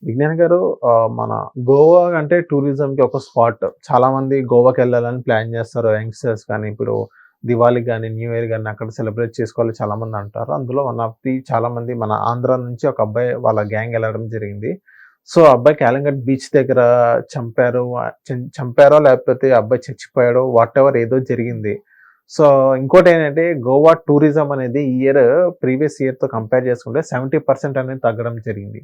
విజ్ఞాన్ గారు, మన గోవా అంటే టూరిజంకి ఒక స్పాట్. చాలా మంది గోవాకెళ్ళాలని ప్లాన్ చేస్తారు. యంగ్‌స్టర్స్ కానీ, ఇప్పుడు దివాళీ గాని, న్యూ ఇయర్ గాని అక్కడ సెలబ్రేట్ చేసుకోవాలి చాలామంది అంటారు. అందులో వన్ ఆఫ్ ది చాలామంది మన ఆంధ్ర నుంచి ఒక అబ్బాయి వాళ్ళ గ్యాంగ్ ఎళ్ళడం జరిగింది. సో, ఆ అబ్బాయి కాలింగట్ బీచ్ దగ్గర చంపారు. చంపారో లేకపోతే ఆ అబ్బాయి చచ్చిపోయాడో వాటెవర్ ఏదో జరిగింది. సో, ఇంకోటేంటంటే గోవా టూరిజం అనేది ఈ ఇయర్ ప్రీవియస్ ఇయర్‌తో కంపేర్ చేసుకుంటే 70% అనేది తగ్గడం జరిగింది.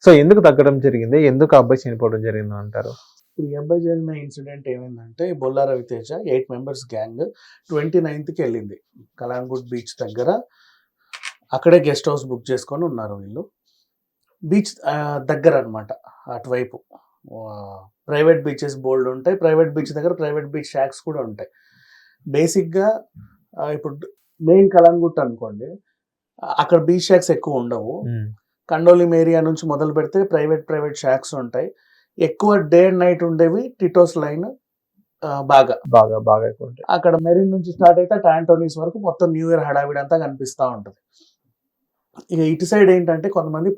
సో, ఎందుకు తగ్గడం జరిగింది? ఎందుకు ఆ అబ్బాయి చనిపోవడం జరిగిందంటారు? ఇప్పుడు ఈ అబ్బాయి జరిగిన ఇన్సిడెంట్ ఏమైందంటే, బొల్లా రవితేజ 8 మెంబర్స్ గ్యాంగ్ 29థ్‌కి వెళ్ళింది. కలాంగుట్ బీచ్ దగ్గర. అక్కడే గెస్ట్ హౌస్ బుక్ చేసుకొని ఉన్నారు వీళ్ళు. బీచ్ దగ్గర అనమాట అటువైపు. ప్రైవేట్ బీచెస్ బోల్డ్ ఉంటాయి. ప్రైవేట్ బీచ్ దగ్గర ప్రైవేట్ బీచ్ షాక్స్ కూడా ఉంటాయి. బేసిక్‌గా ఇప్పుడు మెయిన్ కలాంగుట్ అనుకోండి. అక్కడ బీచ్ షాక్స్ ఎక్కువ ఉండవు. కండోలిం ఏరియా నుంచి మొదలు పెడితే ప్రైవేట్ షాక్స్ ఉంటాయి. ఎక్కువ డే అండ్ నైట్ ఉండేవి టిటోస్ లైన్ బాగా ఎక్కువ ఉంటాయి. అక్కడ మెరీన్ నుంచి స్టార్ట్ అయితే టాంటోనీస్ వరకు మొత్తం న్యూ ఇయర్ హడావిడి అంతా కనిపిస్తూ ఉంటుంది. ఇక ఇటు సైడ్ ఏంటంటే కొంతమంది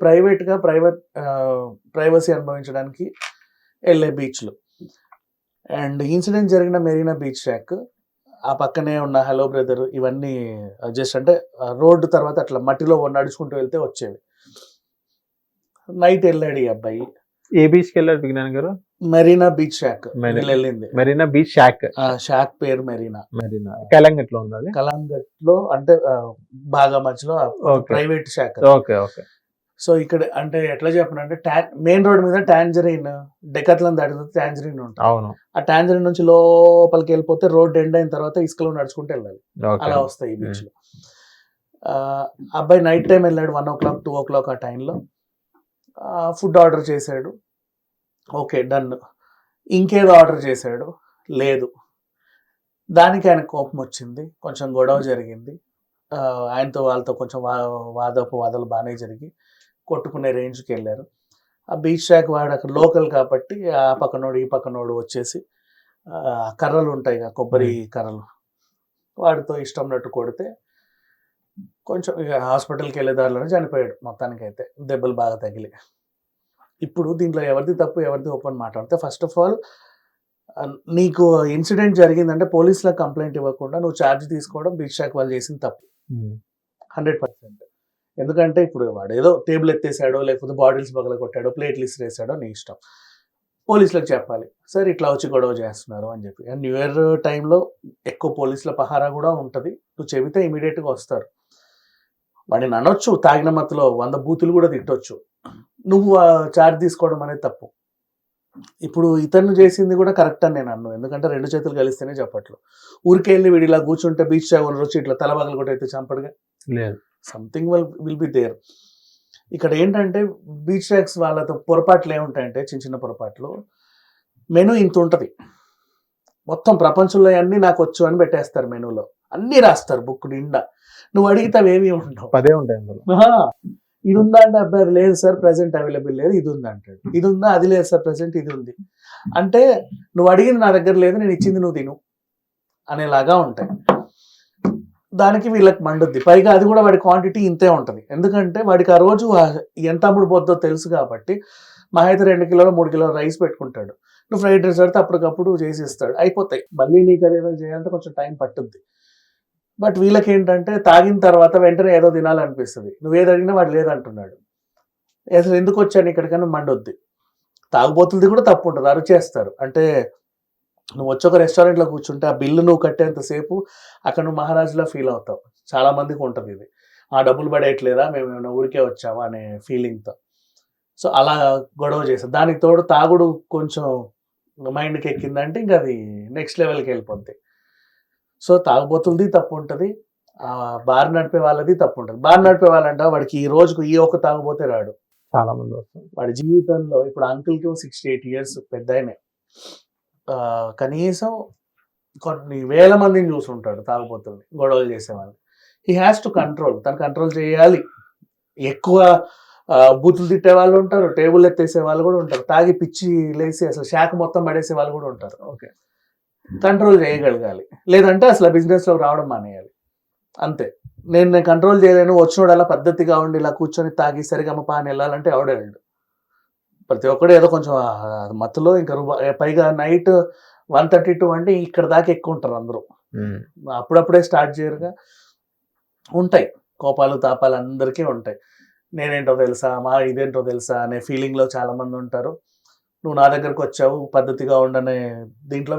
ప్రైవసీ అనుభవించడానికి వెళ్ళే బీచ్లు. అండ్ ఇన్సిడెంట్ జరిగిన మెరీనా బీచ్ షాక్ ఆ పక్కనే ఉన్న హలో బ్రదర్ ఇవన్నీ జస్ట్ అంటే రోడ్డు తర్వాత అట్లా మట్టిలో నడుచుకుంటూ వెళ్తే వచ్చేవి. నైట్ వెళ్ళాడు ఈ అబ్బాయి. ఏ బీచ్‌కి వెళ్ళారు విజ్ఞాన్ గారు? మెరీనా బీచ్ షాక్ వెళ్ళింది. Marina beach shock. షాక్ పేరు మెరీనా. కలంగట్లో ఉంది అది. కలంగట్లో అంటే బాగా మధ్యలో ప్రైవేట్ షాక్. ఓకే. సో ఇక్కడ అంటే ఎట్లా చెప్పనంటే మెయిన్ రోడ్ మీద టాంజరీన్ డెకాథ్లాన్ దాటితే టాంజరీన్ ఉంటుంది. అవును. ఆ టాంజరీన్ నుంచి లోపలికి వెళ్ళిపోతే రోడ్ ఎండ్ అయిన తర్వాత ఇసుకలో నడుచుకుంటూ వెళ్ళాలి. అలా వస్తాయి ఈ బీచ్ లో. అబ్బాయి నైట్ టైం వెళ్ళాడు 1 o'clock 2 o'clock ఆ టైంలో. ఫుడ్ ఆర్డర్ చేశాడు. Okay done. ఇంకేదో ఆర్డర్ చేశాడు. లేదు. దానికి ఆయన కోపం వచ్చింది. కొంచెం గొడవ జరిగింది. ఆయనతో వాళ్ళతో కొంచెం వాదోపవాదాలు బాగానే జరిగి కొట్టుకునే రేంజ్కి వెళ్ళారు. ఆ బీచ్ షాక్ వాడు అక్కడ లోకల్ కాబట్టి ఆ పక్కనోడు ఈ పక్కనోడు వచ్చేసి కర్రలు ఉంటాయి కదా, కొబ్బరి కర్రలు, వాడితో ఇష్టం ఉన్నట్టు కొడితే కొంచెం ఇక హాస్పిటల్కి వెళ్ళే దారిలోనే చనిపోయాడు. మొత్తానికి అయితే దెబ్బలు బాగా తగిలి. ఇప్పుడు దీంట్లో ఎవరిది తప్పు ఎవరిది ఓపెన్ మాట్లాడితే, ఫస్ట్ ఆఫ్ ఆల్ నీకు ఇన్సిడెంట్ జరిగిందంటే పోలీసులకు కంప్లైంట్ ఇవ్వకుండా నువ్వు ఛార్జ్ తీసుకోవడం బీచ్ షాక్ వాళ్ళు చేసిన తప్పు 100%. ఎందుకంటే ఇప్పుడు వాడు ఏదో టేబుల్ ఎత్తేసాడో లేకపోతే బాటిల్స్ పగల కొట్టాడో ప్లేట్లు ఇసిరేసాడో నీ ఇష్టం. పోలీసులకు చెప్పాలి, సార్ ఇట్లా వచ్చి గొడవ చేస్తున్నారు అని చెప్పి. అండ్ న్యూ ఇయర్ టైంలో ఎక్కువ పోలీసుల పహారా కూడా ఉంటుంది. నువ్వు చెబితే ఇమీడియట్గా వస్తారు. వాడిని అనొచ్చు, తాగిన మత్తులో 100 బూతులు కూడా తిట్టొచ్చు. నువ్వు ఛార్జ్ తీసుకోవడం అనేది తప్పు. ఇప్పుడు ఇతను చేసింది కూడా కరెక్ట్ అని నేను అన్ను. ఎందుకంటే 2 చేతులు కలిస్తేనే చెప్పట్లు. ఊరికెళ్ళి వీడి ఇలా కూర్చుంటే బీచ్ షాక్ వచ్చి ఇట్లా తల పగలు కూడా అయితే చంపడుగా లేదు. Something will be there. ఇక్కడ ఏంటంటే బీచ్ షాక్స్ వాళ్ళతో పొరపాట్లు ఏముంటాయంటే చిన్న పొరపాట్లు. మెనూ ఇంత ఉంటుంది. మొత్తం ప్రపంచంలో అన్నీ నాకు వచ్చు అని పెట్టేస్తారు. మెనూలో అన్నీ రాస్తారు బుక్ నిండా. నువ్వు అడిగితే అవేమీ ఉండవు. 10 ఉంటాయి అందులో. ఇది ఉందా అంటే అబ్బాయి లేదు సార్ ప్రెసెంట్ అవైలబుల్ లేదు, ఇది ఉంది అంటాడు. ఇది ఉందా, అది లేదు సార్ ప్రెసెంట్ ఇది ఉంది. అంటే నువ్వు అడిగింది నా దగ్గర లేదు, నేను ఇచ్చింది నువ్వు తిను అనేలాగా ఉంటాయి. దానికి వీళ్ళకి మండుద్ది. పైగా అది కూడా వాడి క్వాంటిటీ ఇంతే ఉంటుంది. ఎందుకంటే వాడికి ఆ రోజు ఎంత అమ్ముడు పోద్దో తెలుసు కాబట్టి మా అయితే 2 కిలోలు 3 కిలోలు రైస్ పెట్టుకుంటాడు. నువ్వు ఫ్రైడ్ రైస్ పెడితే అప్పటికప్పుడు చేసి ఇస్తాడు, అయిపోతాయి. మళ్ళీ నీకు అదేదో చేయాలంటే కొంచెం టైం పట్టుద్ది. బట్ వీళ్ళకి ఏంటంటే తాగిన తర్వాత వెంటనే ఏదో తినాలనిపిస్తుంది. నువ్వేది అడిగినా వాడు లేదంటున్నాడు. అసలు ఎందుకు వచ్చాను ఇక్కడికన్నా మండొద్ది. తాగుబోతులది కూడా తప్పు ఉంటుంది, అరుచేస్తారు. అంటే నువ్వు వచ్చి ఒక రెస్టారెంట్లో కూర్చుంటే ఆ బిల్లు నువ్వు కట్టేంతసేపు అక్కడ నువ్వు మహారాజులా ఫీల్ అవుతావు. చాలా మందికి ఉంటుంది ఇది. ఆ డబ్బులు పడేయట్లేదా, మేము ఏమైనా ఊరికే వచ్చావా అనే ఫీలింగ్తో. సో అలా గొడవ చేస్తారు. దానికి తోడు తాగుడు కొంచెం మైండ్కి ఎక్కిందంటే ఇంకా అది నెక్స్ట్ లెవెల్కి వెళ్ళిపోద్ది. సో తాగుబోతులది తప్పు ఉంటుంది, బార్ నడిపే వాళ్ళది తప్పు ఉంటుంది. బార్ నడిపే వాళ్ళంట వాడికి ఈ రోజుకు ఈ ఒక్క తాగుబోతే రాడు, చాలా మంది వస్తారు. వాడి జీవితంలో ఇప్పుడు అంకుల్కి 68 years పెద్ద ఆయనే, కనీసం కొన్ని వేల మందిని చూసుంటాడు తాగుబోతుల్ని, గొడవలు చేసేవాళ్ళు. He has to control. తను కంట్రోల్ చేయాలి. ఎక్కువ బూతులు తిట్టే వాళ్ళు ఉంటారు, టేబుల్ ఎత్తేసే వాళ్ళు కూడా ఉంటారు, తాగి పిచ్చి లేసి అసలు శాఖ మొత్తం పడేసే వాళ్ళు కూడా ఉంటారు. ఓకే, కంట్రోల్ చేయగలగాలి. లేదంటే అసలు బిజినెస్లో రావడం మానేయాలి. అంతే. నేను కంట్రోల్ చేయలేను, వచ్చినోడు అలా పద్ధతిగా ఉండి ఇలా కూర్చొని తాగి సరిగమ్మ పాని వెళ్ళాలంటే ఎవడెళ్ళడు. ప్రతి ఒక్కడు ఏదో కొంచెం మత్తులో ఇంకా పైగా నైట్ 1:32 అంటే ఇక్కడ దాకా ఎక్కువ ఉంటారు అందరూ. అప్పుడప్పుడే స్టార్ట్ చేయరుగా. ఉంటాయి కోపాలు తాపాలు అందరికీ ఉంటాయి. నేనేంటో తెలుసా, ఇదేంటో తెలుసా అనే ఫీలింగ్లో చాలా మంది ఉంటారు. నువ్వు నా దగ్గరకు వచ్చావు పద్ధతిగా ఉండనే దీంట్లో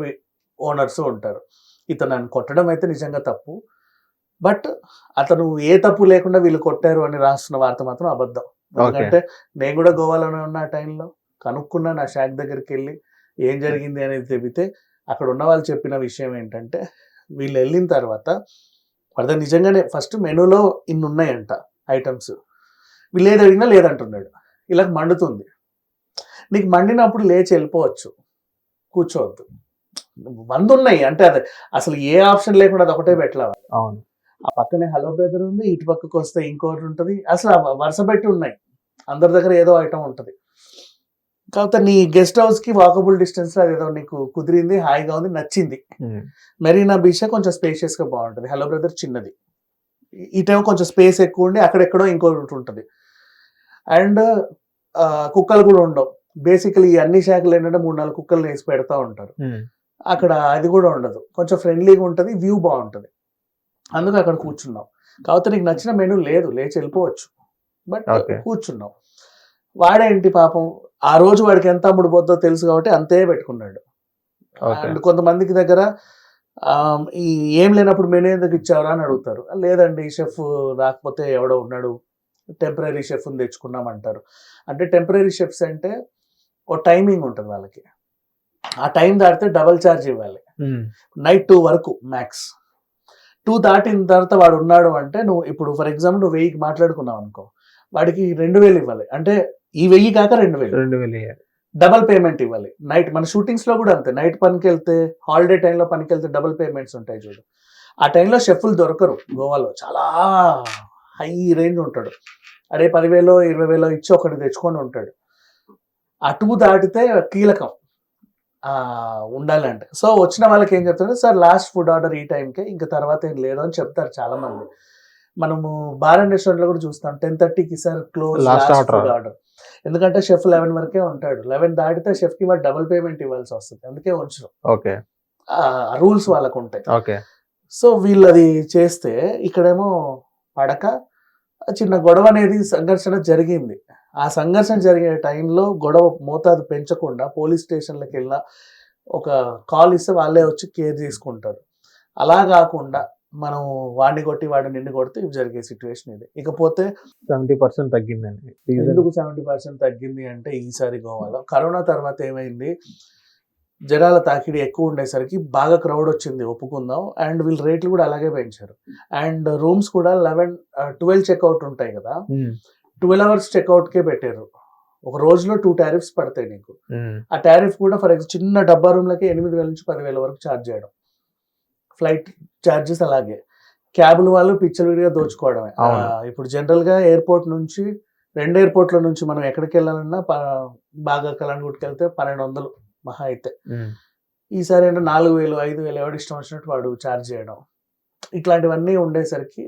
ఓనర్స్ ఉంటారు. ఇతను నన్ను కొట్టడం అయితే నిజంగా తప్పు, బట్ అతను ఏ తప్పు లేకుండా వీళ్ళు కొట్టారు అని రాస్తున్న వార్త మాత్రం అబద్ధం. ఎందుకంటే నేను కూడా గోవాలోనే ఉన్న ఆ టైంలో కనుక్కున్నా, నా షాక్ దగ్గరికి వెళ్ళి ఏం జరిగింది అనేది చెబితే అక్కడ ఉన్న వాళ్ళు చెప్పిన విషయం ఏంటంటే, వీళ్ళు వెళ్ళిన తర్వాత వాడు నిజంగానే ఫస్ట్ మెనూలో ఇన్ని ఉన్నాయంట ఐటమ్స్, వీళ్ళు ఏది అడిగినా లేదంటున్నాడు. ఇలా మండుతుంది. నీకు మండినప్పుడు లేచి వెళ్ళిపోవచ్చు, కూర్చోవద్దు. 100 ఉన్నాయి అంటే అది అసలు ఏ ఆప్షన్ లేకుండా అది ఒకటే పెట్టలా. అవును, ఆ పక్కనే హలో బ్రదర్ ఉంది, ఇటు పక్కకు వస్తే ఇంకోటి ఉంటుంది. అసలు వరుస పెట్టి ఉన్నాయి, అందరి దగ్గర ఏదో ఐటమ్ ఉంటుంది. కాకపోతే నీ గెస్ట్ హౌస్ కి వాకబుల్ డిస్టెన్స్ లో అదేదో నీకు కుదిరింది, హాయిగా ఉంది, నచ్చింది. మెరీనా బీచ్ కొంచెం స్పేషియస్ గా బాగుంటుంది. హలో బ్రదర్ చిన్నది, ఇటేమో కొంచెం స్పేస్ ఎక్కువ ఉండి అక్కడెక్కడో ఇంకోటి ఉంటుంది. అండ్ కుక్కలు కూడా ఉండవు. బేసికలీ ఈ అన్ని శాఖలు ఏంటంటే 3-4 కుక్కలు వేసి పెడతా ఉంటారు. అక్కడ అది కూడా ఉండదు, కొంచెం ఫ్రెండ్లీగా ఉంటుంది, వ్యూ బాగుంటుంది. అందుకు అక్కడ కూర్చున్నాం. కాకపోతే నీకు నచ్చిన మెనూ లేదు, లేచి వెళ్ళిపోవచ్చు, బట్ కూర్చున్నాం. వాడేంటి పాపం ఆ రోజు వాడికి ఎంత అమ్ముడు పోద్దో తెలుసు కాబట్టి అంతే పెట్టుకున్నాడు. అండ్ కొంతమందికి దగ్గర ఈ ఏం లేనప్పుడు మెనూ ఎందుకు ఇచ్చావరా అని అడుగుతారు. లేదండి షెఫ్ రాకపోతే ఎవడో ఉన్నాడు, టెంపరీ షెఫ్ని తెచ్చుకున్నామంటారు. అంటే టెంపరీ షెఫ్స్ అంటే ఓ టైమింగ్ ఉంటుంది వాళ్ళకి, ఆ టైం దాటితే డబల్ ఛార్జ్ ఇవ్వాలి. నైట్ 2 వరకు మ్యాక్స్. 2 దాటిన తర్వాత వాడు ఉన్నాడు అంటే, నువ్వు ఇప్పుడు ఫర్ ఎగ్జాంపుల్ నువ్వు 1000కి మాట్లాడుకున్నావు అనుకో, వాడికి 2000 ఇవ్వాలి. అంటే ఈ 1000 కాక 2000 డబల్ పేమెంట్ ఇవ్వాలి. నైట్ మన షూటింగ్స్ లో కూడా అంతే, నైట్ పనికి వెళ్తే, హాలిడే టైంలో పనికి వెళ్తే డబల్ పేమెంట్స్ ఉంటాయి చూడు. ఆ టైంలో షెఫ్లు దొరకరు గోవాలో, చాలా హై రేంజ్ ఉంటాడు. అదే 10,000 20,000 ఇచ్చి ఒకటి తెచ్చుకొని ఉంటాడు. ఆ 2 దాటితే కీలకం ఉండాలంటే. సో వచ్చిన వాళ్ళకి ఏం చెప్తారు, సార్ లాస్ట్ ఫుడ్ ఆర్డర్ ఈ టైంకే, ఇంకా తర్వాత ఏం లేదు అని చెప్తారు చాలా మంది. మనము బార్ అండ్ రెస్టారెంట్ లో కూడా చూస్తాం 10:30కి sir close last food order. ఎందుకంటే షెఫ్ 11 వరకే ఉంటాడు. 11 దాటితే షెఫ్ కి వాళ్ళు డబుల్ పేమెంట్ ఇవ్వాల్సి వస్తుంది, అందుకే ఉంచు. రూల్స్ వాళ్ళకు ఉంటాయి. సో వీళ్ళు అది చేస్తే ఇక్కడేమో పడక చిన్న గొడవ అనేది సంఘర్షణ జరిగింది. ఆ సంఘర్షణ జరిగే టైంలో గొడవ మోతాదు పెంచకుండా పోలీస్ స్టేషన్లకు వెళ్ళిన ఒక కాల్ ఇస్తే వాళ్ళే వచ్చి కేర్ తీసుకుంటారు. అలా కాకుండా మనం వాడిని కొట్టి వాడిని నిన్ను కొడితే ఇవి జరిగే సిచ్యువేషన్ ఇది. ఇకపోతే 70% తగ్గిందండి. ఎందుకు 70% తగ్గింది అంటే, ఈసారి గోవాలో కరోనా తర్వాత ఏమైంది, జనాల తాకిడి ఎక్కువ ఉండేసరికి బాగా క్రౌడ్ వచ్చింది, ఒప్పుకుందాం. అండ్ వీళ్ళు రేట్లు కూడా అలాగే పెంచారు. అండ్ రూమ్స్ కూడా 12 చెక్అవుట్ ఉంటాయి కదా, 12 hours చెక్అవుట్కే పెట్టారు. ఒక రోజులో 2 టారిఫ్స్ పడతాయి నీకు. ఆ టారిఫ్ కూడా ఫర్ ఎగ్జాంపుల్ చిన్న డబ్బా రూమ్లకి 8,000 నుంచి 10,000 వరకు ఛార్జ్ చేయడం. ఫ్లైట్ ఛార్జెస్ అలాగే. క్యాబుల వాళ్ళు పిచ్చలుడిగా దోచుకోవడమే. ఇప్పుడు జనరల్గా ఎయిర్పోర్ట్ నుంచి 2 ఎయిర్పోర్ట్ల నుంచి మనం ఎక్కడికి వెళ్ళాలన్నా బాగా కలాన్గుట్కి వెళ్తే 1,200 మహా అయితే. ఈసారి అంటే 4,000 5,000 ఎవడు ఇష్టం వచ్చినట్టు వాడు ఛార్జ్ చేయడం. ఇట్లాంటివన్నీ ఉండేసరికి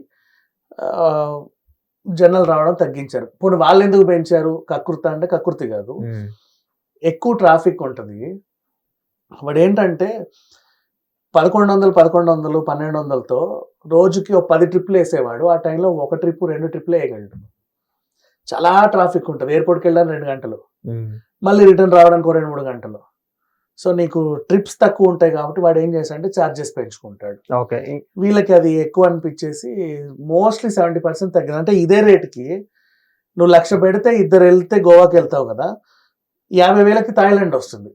జనాలు రావడం తగ్గించారు. పోనీ వాళ్ళు ఎందుకు పెంచారు, కకృత అంటే కకృతి కాదు, ఎక్కువ ట్రాఫిక్ ఉంటుంది. వాడు ఏంటంటే 1100 1200తో రోజుకి ఒక 10 ట్రిప్లు వేసేవాడు. ఆ టైంలో 1 ట్రిప్ 2 ట్రిప్లే వేయగలడు. చాలా ట్రాఫిక్ ఉంటుంది. ఎయిర్పోర్ట్కి వెళ్ళడానికి 2 గంటలు, మళ్ళీ రిటర్న్ రావడానికి 2-3 గంటలు. సో నీకు ట్రిప్స్ తక్కువ ఉంటాయి కాబట్టి వాడు ఏం చేశాడంటే ఛార్జెస్ పెంచుకుంటాడు. వీళ్ళకి అది ఎక్కువ అనిపించేసి మోస్ట్లీ 70% తగ్గింది. అంటే ఇదే రేటుకి నువ్వు 1,00,000 పెడితే ఇద్దరు వెళ్తే గోవాకి వెళ్తావు కదా, 50,000కి థాయిలాండ్ వస్తుంది.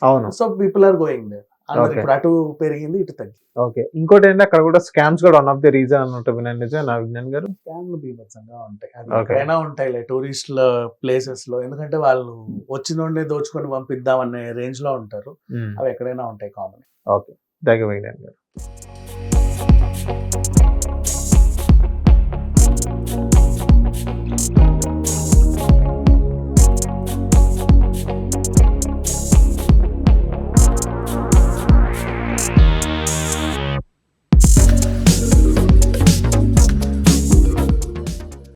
అవును. So people are going there. ఇప్పుడు అటు పెరిగింది, ఇటు తగ్గింది. ఇంకోటి ఏంటంటే అక్కడ కూడా స్కామ్స్ కూడా వన్ ఆఫ్ ది రీజన్ అన్నట్టు విన్నాను. నిజం విజ్ఞాన్ గారు, స్కామ్లు బీభత్సంగా ఉంటాయి. అది ఎక్కడైనా ఉంటాయిలే టూరిస్టుల ప్లేసెస్ లో, ఎందుకంటే వాళ్ళు వచ్చినోడే దోచుకొని పంపిద్దాం అనే రేంజ్ లో ఉంటారు. అవి ఎక్కడైనా ఉంటాయి కామన్. ఓకే, థాంక్యూ విజ్ఞాన్ గారు.